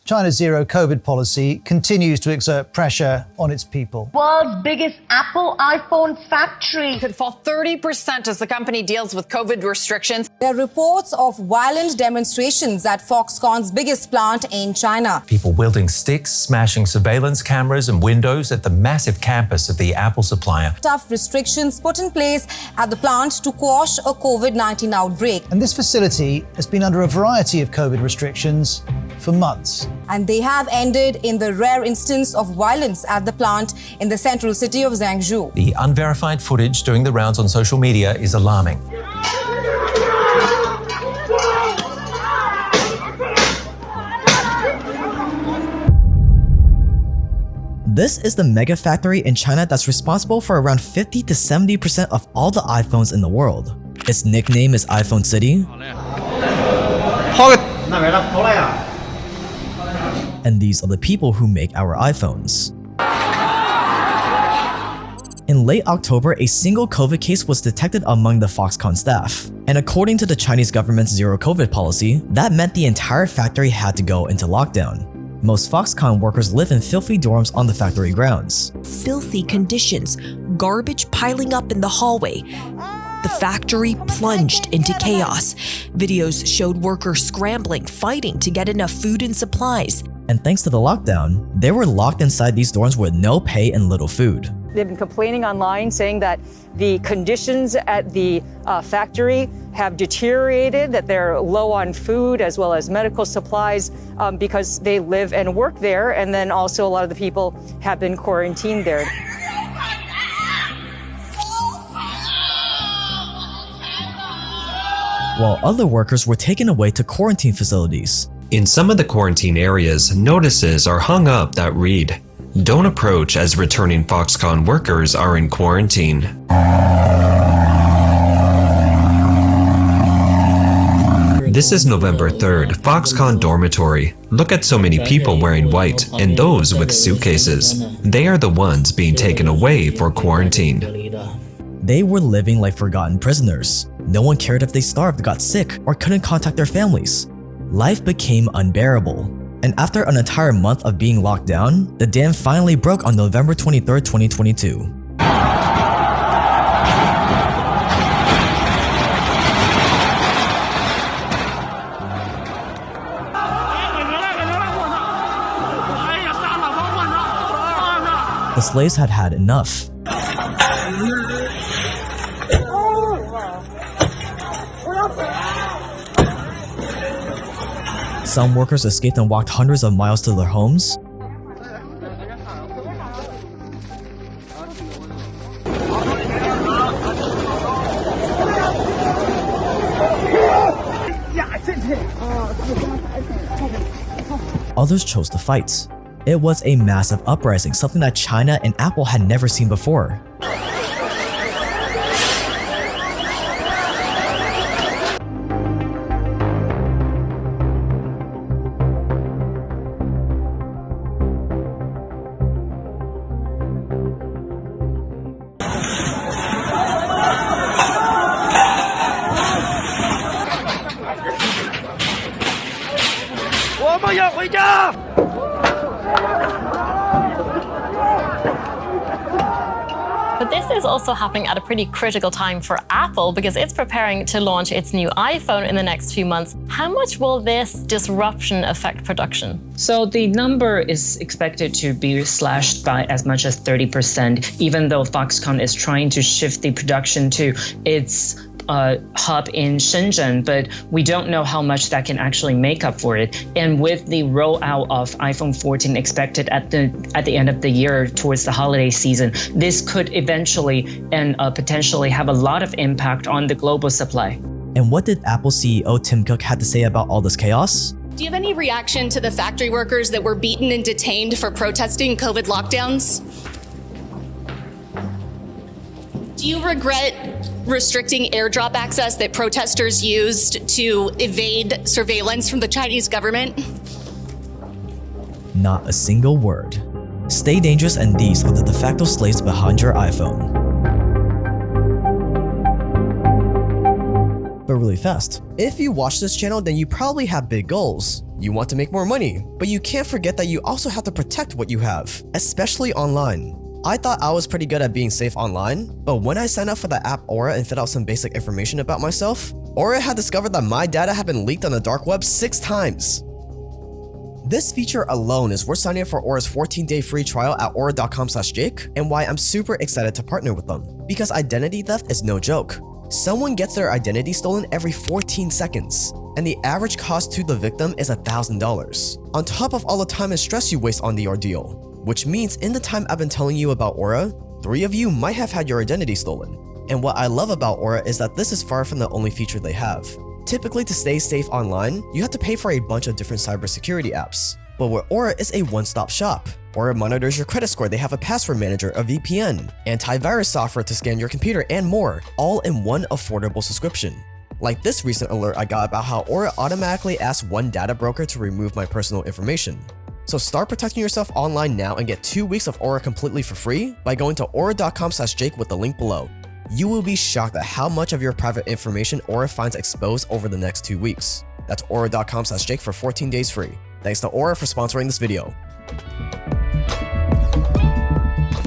China's zero-COVID policy continues to exert pressure on its people. World's biggest Apple iPhone factory could fall 30% as the company deals with COVID restrictions. There are reports of violent demonstrations at Foxconn's biggest plant in China. People wielding sticks, smashing surveillance cameras and windows at the massive campus of the Apple supplier. Tough restrictions put in place at the plant to quash a COVID-19 outbreak. And this facility has been under a variety of COVID restrictions for months. And they have ended in the rare instance of violence at the plant in the central city of Zhangzhou. The unverified footage doing the rounds on social media is alarming. This is the mega factory in China that's responsible for around 50 to 70% of all the iPhones in the world. Its nickname is iPhone City. And these are the people who make our iPhones. In late October, a single COVID case was detected among the Foxconn staff. And according to the Chinese government's zero-COVID policy, that meant the entire factory had to go into lockdown. Most Foxconn workers live in filthy dorms on the factory grounds. Filthy conditions, garbage piling up in the hallway. The factory plunged into chaos. Videos showed workers scrambling, fighting to get enough food and supplies. And thanks to the lockdown, they were locked inside these dorms with no pay and little food. They've been complaining online, saying that the conditions at the factory have deteriorated, that they're low on food as well as medical supplies because they live and work there. And then also a lot of the people have been quarantined there. While other workers were taken away to quarantine facilities. In some of the quarantine areas, notices are hung up that read, "Don't approach as returning Foxconn workers are in quarantine." This is November 3rd, Foxconn dormitory. Look at so many people wearing white and those with suitcases. They are the ones being taken away for quarantine. They were living like forgotten prisoners. No one cared if they starved, got sick, or couldn't contact their families. Life became unbearable. And after an entire month of being locked down, the dam finally broke on November 23rd, 2022. The slaves had had enough. Some workers escaped and walked hundreds of miles to their homes. Others chose to fight. It was a massive uprising, something that China and Apple had never seen before. But this is also happening at a pretty critical time for Apple because it's preparing to launch its new iPhone in the next few months. How much will this disruption affect production? So the number is expected to be slashed by as much as 30%, even though Foxconn is trying to shift the production to its hub in Shenzhen, but we don't know how much that can actually make up for it. And with the rollout of iPhone 14 expected at the end of the year towards the holiday season, this could eventually and potentially have a lot of impact on the global supply. And what did Apple CEO Tim Cook have to say about all this chaos? Do you have any reaction to the factory workers that were beaten and detained for protesting COVID lockdowns? Do you regret restricting airdrop access that protesters used to evade surveillance from the Chinese government? Not a single word. Stay dangerous, and these are the de facto slaves behind your iPhone. But really fast, if you watch this channel, then you probably have big goals. You want to make more money, but you can't forget that you also have to protect what you have, especially online. I thought I was pretty good at being safe online, but when I signed up for the app Aura and filled out some basic information about myself, Aura had discovered that my data had been leaked on the dark web 6 times. This feature alone is worth signing up for Aura's 14-day free trial at aura.com/Jake, and why I'm super excited to partner with them. Because identity theft is no joke. Someone gets their identity stolen every 14 seconds, and the average cost to the victim is $1,000, on top of all the time and stress you waste on the ordeal. Which means in the time I've been telling you about Aura, 3 of you might have had your identity stolen. And what I love about Aura is that this is far from the only feature they have. Typically, to stay safe online, you have to pay for a bunch of different cybersecurity apps. But with Aura, it's a one-stop shop. Aura monitors your credit score, they have a password manager, a VPN, antivirus software to scan your computer, and more, all in one affordable subscription. Like this recent alert I got about how Aura automatically asked one data broker to remove my personal information. So start protecting yourself online now and get 2 weeks of Aura completely for free by going to aura.com/Jake with the link below. You will be shocked at how much of your private information Aura finds exposed over the next 2 weeks. That's aura.com/Jake for 14 days free. Thanks to Aura for sponsoring this video.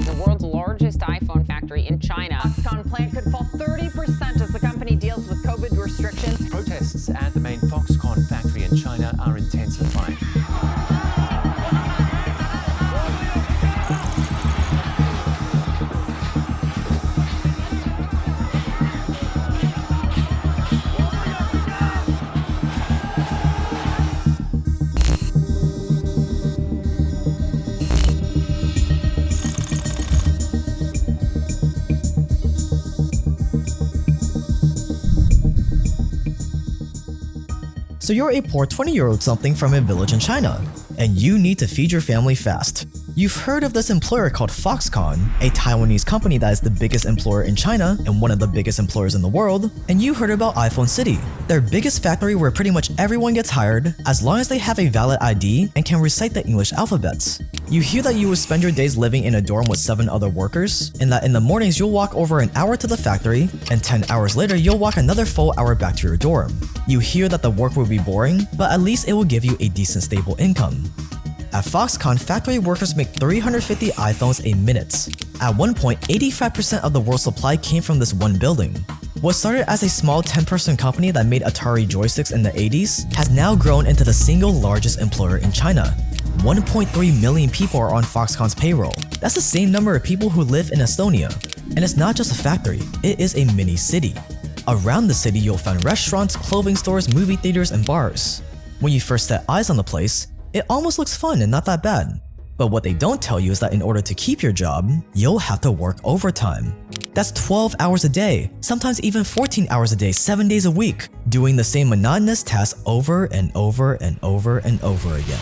The world's largest iPhone factory in China. Foxconn plant could fall 30% as the company deals with COVID restrictions. Protests at the main Foxconn factory in China are intensifying. So you're a poor 20-year-old something from a village in China, and you need to feed your family fast. You've heard of this employer called Foxconn, a Taiwanese company that is the biggest employer in China and one of the biggest employers in the world, and you heard about iPhone City, their biggest factory where pretty much everyone gets hired as long as they have a valid ID and can recite the English alphabets. You hear that you will spend your days living in a dorm with 7 other workers, and that in the mornings you'll walk over an hour to the factory, and 10 hours later you'll walk another full hour back to your dorm. You hear that the work will be boring, but at least it will give you a decent stable income. At Foxconn, factory workers make 350 iPhones a minute. At one point, 85% of the world's supply came from this one building. What started as a small 10-person company that made Atari joysticks in the 80s has now grown into the single largest employer in China. 1.3 million people are on Foxconn's payroll. That's the same number of people who live in Estonia. And it's not just a factory, it is a mini city. Around the city, you'll find restaurants, clothing stores, movie theaters, and bars. When you first set eyes on the place, it almost looks fun and not that bad. But what they don't tell you is that in order to keep your job, you'll have to work overtime. That's 12 hours a day, sometimes even 14 hours a day, 7 days a week, doing the same monotonous tasks over and over and over and over again.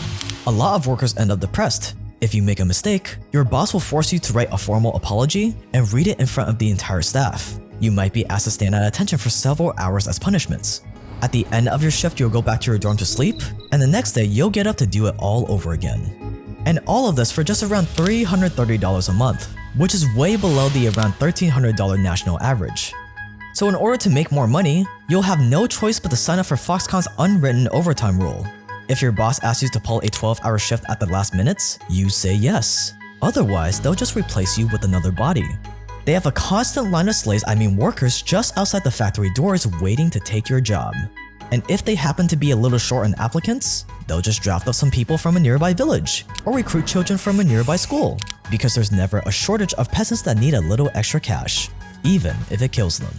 A lot of workers end up depressed. If you make a mistake, your boss will force you to write a formal apology and read it in front of the entire staff. You might be asked to stand at attention for several hours as punishments. At the end of your shift, you'll go back to your dorm to sleep, and the next day you'll get up to do it all over again. And all of this for just around $330 a month, which is way below the around $1,300 national average. So in order to make more money, you'll have no choice but to sign up for Foxconn's unwritten overtime rule. If your boss asks you to pull a 12-hour shift at the last minute, you say yes. Otherwise, they'll just replace you with another body. They have a constant line of slaves, workers just outside the factory doors waiting to take your job. And if they happen to be a little short on applicants, they'll just draft up some people from a nearby village or recruit children from a nearby school, because there's never a shortage of peasants that need a little extra cash, even if it kills them.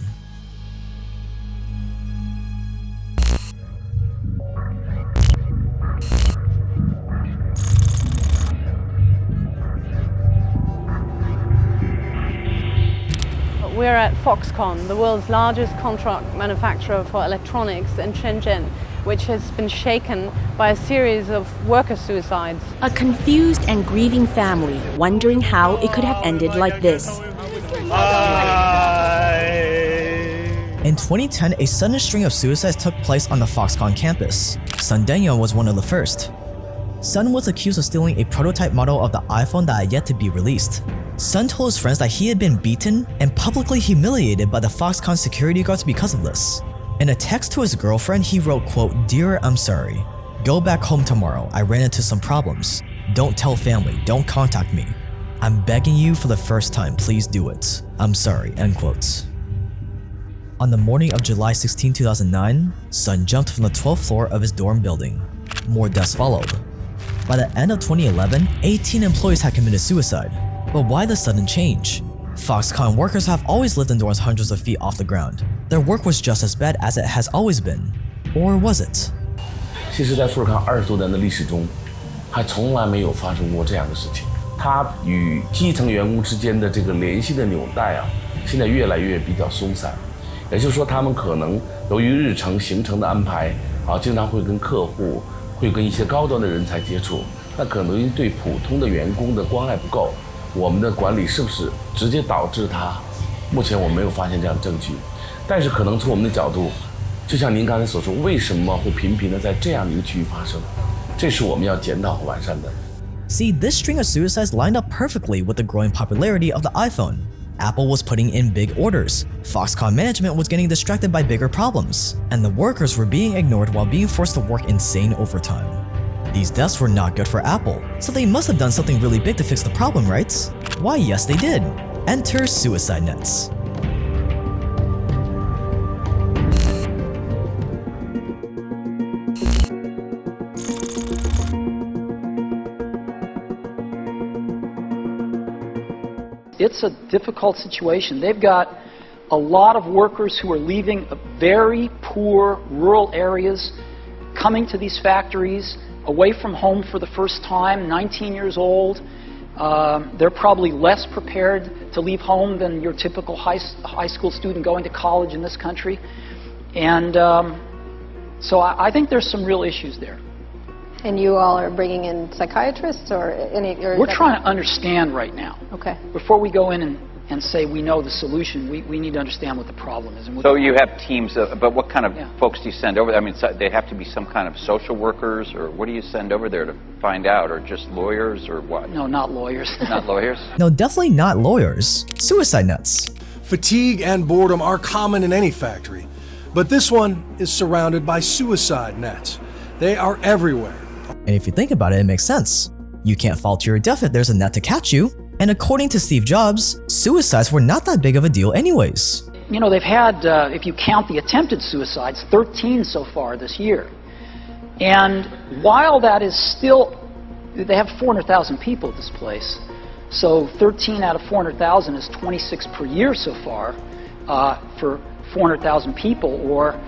We're at Foxconn, the world's largest contract manufacturer for electronics in Shenzhen, which has been shaken by a series of worker suicides. A confused and grieving family wondering how it could have ended like this. In 2010, a sudden string of suicides took place on the Foxconn campus. Sun Dengyong was one of the first. Sun was accused of stealing a prototype model of the iPhone that had yet to be released. Sun told his friends that he had been beaten and publicly humiliated by the Foxconn security guards because of this. In a text to his girlfriend, he wrote, quote, "Dear, I'm sorry." Go back home tomorrow. I ran into some problems. Don't tell family. Don't contact me. I'm begging you for the first time. Please do it. I'm sorry." End quotes. On the morning of July 16, 2009, Sun jumped from the 12th floor of his dorm building. More deaths followed. By the end of 2011, 18 employees had committed suicide. But why the sudden change? Foxconn workers have always lived in dorms hundreds of feet off the ground. Their work was just as bad as it has always been. Or was it? 其实在富士康20多年的历史中，还从来没有发生过这样的事情。它与基层员工之间的这个联系的纽带啊，现在越来越比较松散。也就是说，他们可能由于日程行程的安排啊，经常会跟客户、会跟一些高端的人才接触，那可能对普通的员工的关爱不够。我们的管理是不是直接导致它？目前我没有发现这样的证据，但是可能从我们的角度，就像您刚才所说，为什么会频频的在这样的一个区域发生？这是我们要检讨和完善的。See, this string of suicides lined up perfectly with the growing popularity of the iPhone. Apple was putting in big orders, Foxconn management was getting distracted by bigger problems, and the workers were being ignored while being forced to work insane overtime. These deaths were not good for Apple, so they must have done something really big to fix the problem, right? Why, yes they did. Enter suicide nets. It's a difficult situation. They've got a lot of workers who are leaving very poor rural areas, coming to these factories, away from home for the first time, 19 years old. They're probably less prepared to leave home than your typical high school student going to college in this country. And so I think there's some real issues there. And you all are bringing in psychiatrists or any? We're trying to understand right now. Okay. Before we go in and say we know the solution, we need to understand what the problem is. So you have teams, but what kind of folks do you send over there? I mean, they have to be some kind of social workers, or what do you send over there to find out, or just lawyers, or what? No, not lawyers. Not lawyers? No, definitely not lawyers. Suicide nets. Fatigue and boredom are common in any factory, but this one is surrounded by suicide nets. They are everywhere. And if you think about it, it makes sense. You can't fall to your death if there's a net to catch you. And according to Steve Jobs, suicides were not that big of a deal anyways. You know, they've had, if you count the attempted suicides, 13 so far this year. And while that is still, they have 400,000 people at this place. So 13 out of 400,000 is 26 per year so far for 400,000 people, or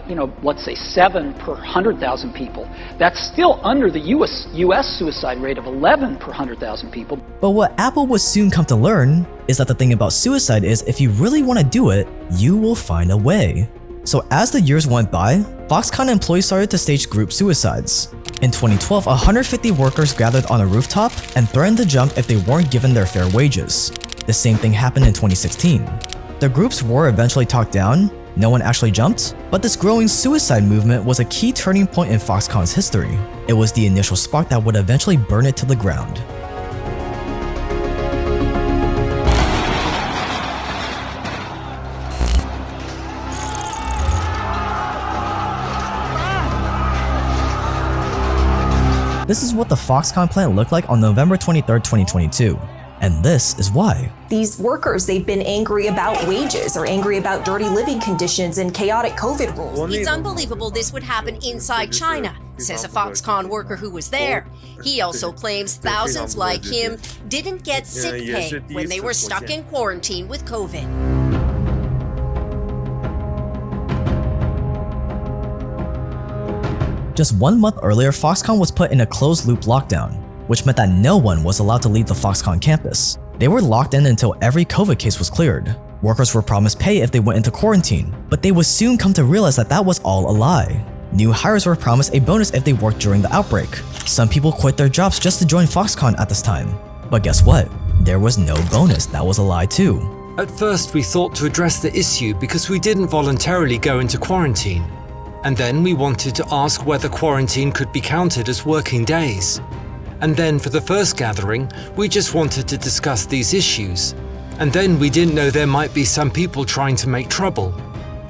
you know, let's say 7 per 100,000 people. That's still under the US suicide rate of 11 per 100,000 people. But what Apple would soon come to learn is that the thing about suicide is if you really want to do it, you will find a way. So as the years went by, Foxconn employees started to stage group suicides. In 2012, 150 workers gathered on a rooftop and threatened to jump if they weren't given their fair wages. The same thing happened in 2016. The groups were eventually talked down. No one actually jumped, but this growing suicide movement was a key turning point in Foxconn's history. It was the initial spark that would eventually burn it to the ground. This is what the Foxconn plant looked like on November 23, 2022. And this is why. These workers, they've been angry about wages or angry about dirty living conditions and chaotic COVID rules. It's unbelievable this would happen inside China, says a Foxconn worker who was there. He also claims thousands like him didn't get sick pay when they were stuck in quarantine with COVID. Just 1 month earlier, Foxconn was put in a closed-loop lockdown, which meant that no one was allowed to leave the Foxconn campus. They were locked in until every COVID case was cleared. Workers were promised pay if they went into quarantine, but they would soon come to realize that that was all a lie. New hires were promised a bonus if they worked during the outbreak. Some people quit their jobs just to join Foxconn at this time. But guess what? There was no bonus. That was a lie too. At first, we thought to address the issue because we didn't voluntarily go into quarantine. And then we wanted to ask whether quarantine could be counted as working days. And then for the first gathering, we just wanted to discuss these issues. And then we didn't know there might be some people trying to make trouble.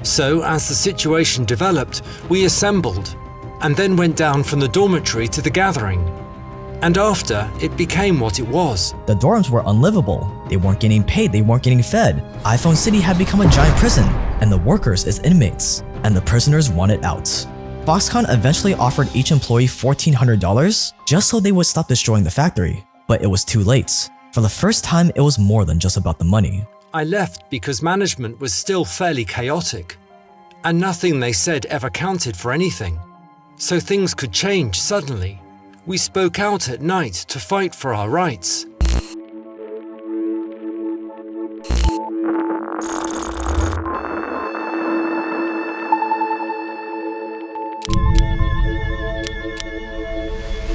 So as the situation developed, we assembled. and then went down from the dormitory to the gathering. And after, it became what it was. The dorms were unlivable. They weren't getting paid, they weren't getting fed. iPhone City had become a giant prison, and the workers as inmates, and the prisoners wanted out. Foxconn eventually offered each employee $1,400 just so they would stop destroying the factory, but it was too late. For the first time, it was more than just about the money. I left because management was still fairly chaotic, and nothing they said ever counted for anything. So things could change suddenly. We spoke out at night to fight for our rights.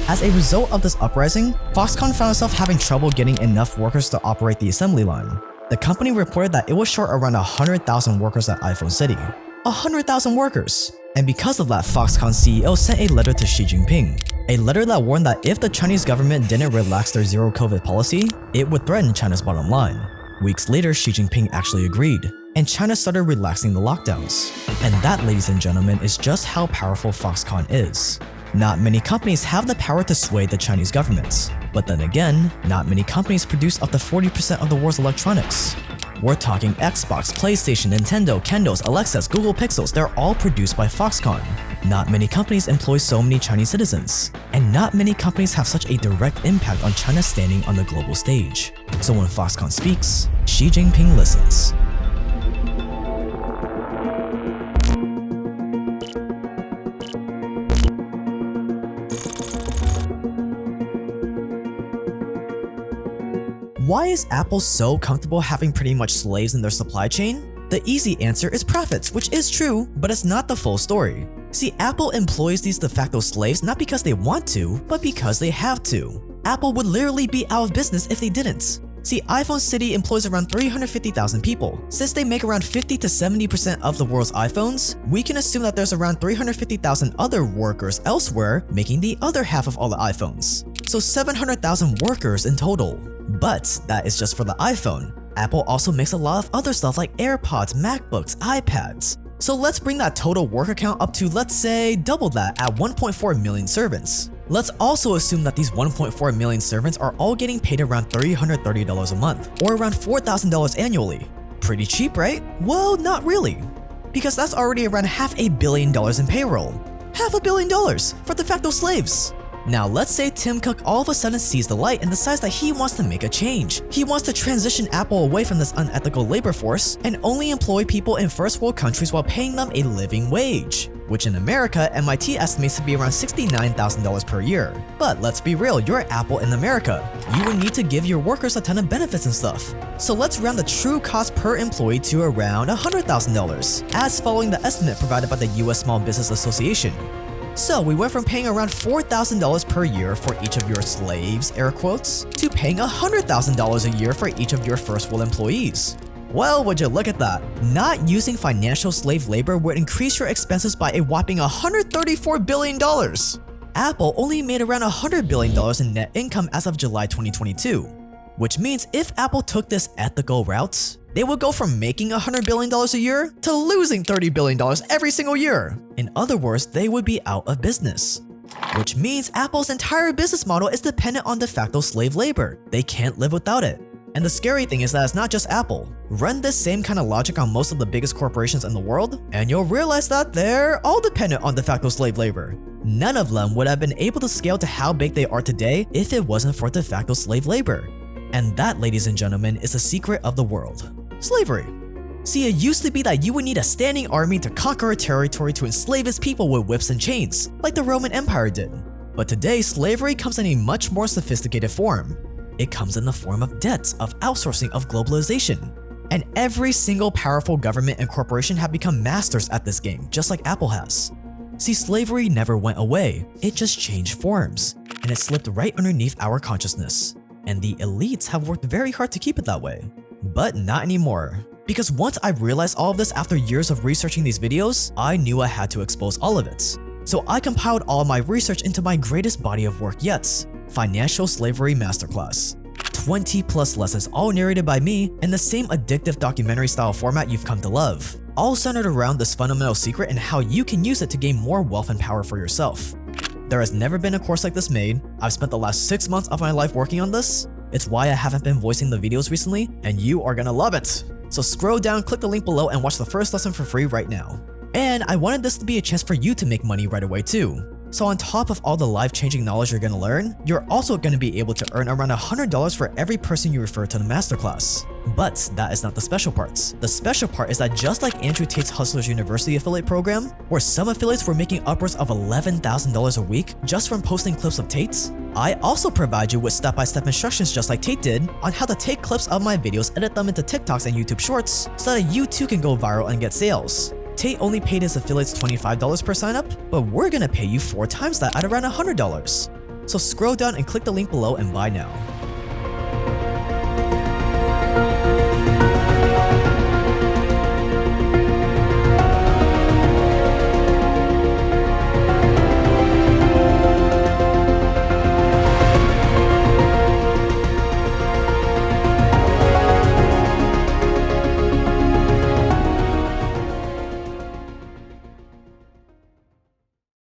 As a result of this uprising, Foxconn found itself having trouble getting enough workers to operate the assembly line. The company reported that it was short around 100,000 workers at iPhone City. 100,000 workers! And because of that, Foxconn CEO sent a letter to Xi Jinping. A letter that warned that if the Chinese government didn't relax their zero-COVID policy, it would threaten China's bottom line. Weeks later, Xi Jinping actually agreed, and China started relaxing the lockdowns. And that, ladies and gentlemen, is just how powerful Foxconn is. Not many companies have the power to sway the Chinese government. But then again, not many companies produce up to 40% of the world's electronics. We're talking Xbox, PlayStation, Nintendo, Kendos, Alexas, Google Pixels, they're all produced by Foxconn. Not many companies employ so many Chinese citizens. And not many companies have such a direct impact on China's standing on the global stage. So when Foxconn speaks, Xi Jinping listens. Why is Apple so comfortable having pretty much slaves in their supply chain? The easy answer is profits, which is true, but it's not the full story. See, Apple employs these de facto slaves not because they want to, but because they have to. Apple would literally be out of business if they didn't. See, iPhone City employs around 350,000 people. Since they make around 50 to 70% of the world's iPhones, we can assume that there's around 350,000 other workers elsewhere making the other half of all the iPhones. So 700,000 workers in total. But that is just for the iPhone. Apple also makes a lot of other stuff like AirPods, MacBooks, iPads. So let's bring that total worker count up to, let's say, double that at 1.4 million servants. Let's also assume that these 1.4 million servants are all getting paid around $330 a month, or around $4,000 annually. Pretty cheap, right? Well, not really. Because that's already around $500 million in payroll. $500 million for de facto slaves. Now let's say Tim Cook all of a sudden sees the light and decides that he wants to make a change. He wants to transition Apple away from this unethical labor force and only employ people in first world countries while paying them a living wage, which in America, MIT estimates to be around $69,000 per year. But let's be real, you're Apple in America. You would need to give your workers a ton of benefits and stuff. So let's round the true cost per employee to around $100,000, as following the estimate provided by the US Small Business Association. So we went from paying around $4,000 per year for each of your slaves, air quotes, to paying $100,000 a year for each of your first world employees. Well, would you look at that? Not using financial slave labor would increase your expenses by a whopping $134 billion. Apple only made around $100 billion in net income as of July 2022. Which means if Apple took this ethical route, they would go from making $100 billion a year to losing $30 billion every single year. In other words, they would be out of business. Which means Apple's entire business model is dependent on de facto slave labor. They can't live without it. And the scary thing is that it's not just Apple. Run this same kind of logic on most of the biggest corporations in the world, and you'll realize that they're all dependent on de facto slave labor. None of them would have been able to scale to how big they are today if it wasn't for de facto slave labor. And that, ladies and gentlemen, is the secret of the world. Slavery. See, it used to be that you would need a standing army to conquer a territory to enslave its people with whips and chains, like the Roman Empire did. But today, slavery comes in a much more sophisticated form. It comes in the form of debt, of outsourcing, of globalization. And every single powerful government and corporation have become masters at this game, just like Apple has. See, slavery never went away, it just changed forms, and it slipped right underneath our consciousness. And the elites have worked very hard to keep it that way. But not anymore. Because once I realized all of this after years of researching these videos, I knew I had to expose all of it. So I compiled all my research into my greatest body of work yet, Financial Slavery Masterclass. 20 plus lessons all narrated by me in the same addictive documentary style format you've come to love. all centered around this fundamental secret and how you can use it to gain more wealth and power for yourself. There has never been a course like this made. I've spent the last 6 months of my life working on this. It's why I haven't been voicing the videos recently, and you are gonna love it. So scroll down, click the link below, and watch the first lesson for free right now. And I wanted this to be a chance for you to make money right away too. So on top of all the life-changing knowledge you're gonna learn, you're also gonna be able to earn around $100 for every person you refer to the masterclass. But that is not the special parts. The special part is that just like Andrew Tate's Hustlers University affiliate program, where some affiliates were making upwards of $11,000 a week just from posting clips of Tate's, I also provide you with step-by-step instructions just like Tate did on how to take clips of my videos, edit them into TikToks and YouTube Shorts so that you too can go viral and get sales. Tate only paid his affiliates $25 per sign-up, but we're gonna pay you 4 times that at around $100. So scroll down and click the link below and buy now.